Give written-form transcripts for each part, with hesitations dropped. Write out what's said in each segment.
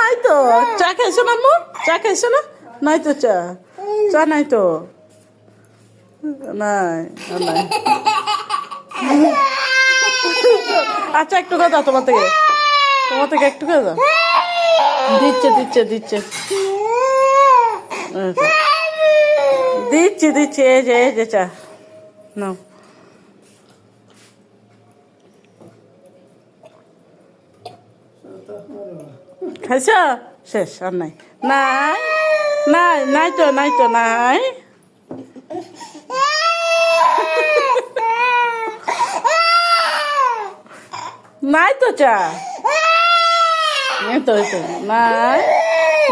নাই তো চা খাইছো না আম্মু চা খাইছো না নাই তো চা চা নাই তো নাই আর নাই আচ্ছা একটু কথা তোমার থেকে একটু কথা দিচ্ছে দিচ্ছে দিচ্ছে দিচ্ছি দিচ্ছি এই যে চা নাও খাইছ শেষ আর নাই নাই নাই নাই তো নাই তো নাই নাই তো চা এই তো নাই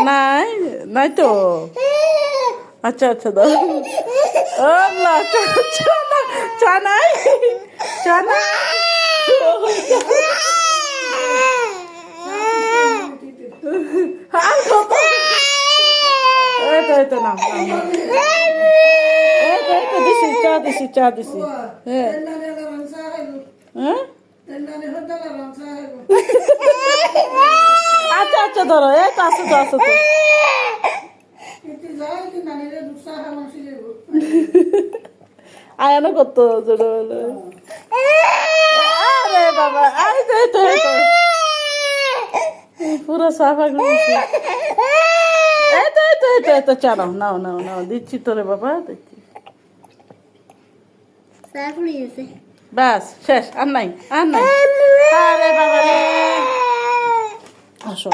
নাই নাই তো আচ্ছা আচ্ছা দাও আল্লাহ চা চা না চা নাই চা নাই আর কত এই তো না দিছি চা দিছি হ্যাঁ হ্যাঁ আচ্ছা আচ্ছা ধরো এই তো আসো তো আয়ানো করতো ছোটবেলায় আরে বাবা আরে তো পুরো সাফা করছি এই তো চা নাও দিচ্ছি তোরে বাবা দিচ্ছি ব্যাস শেষ আর নাই আরে বাবা রে আসো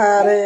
আরে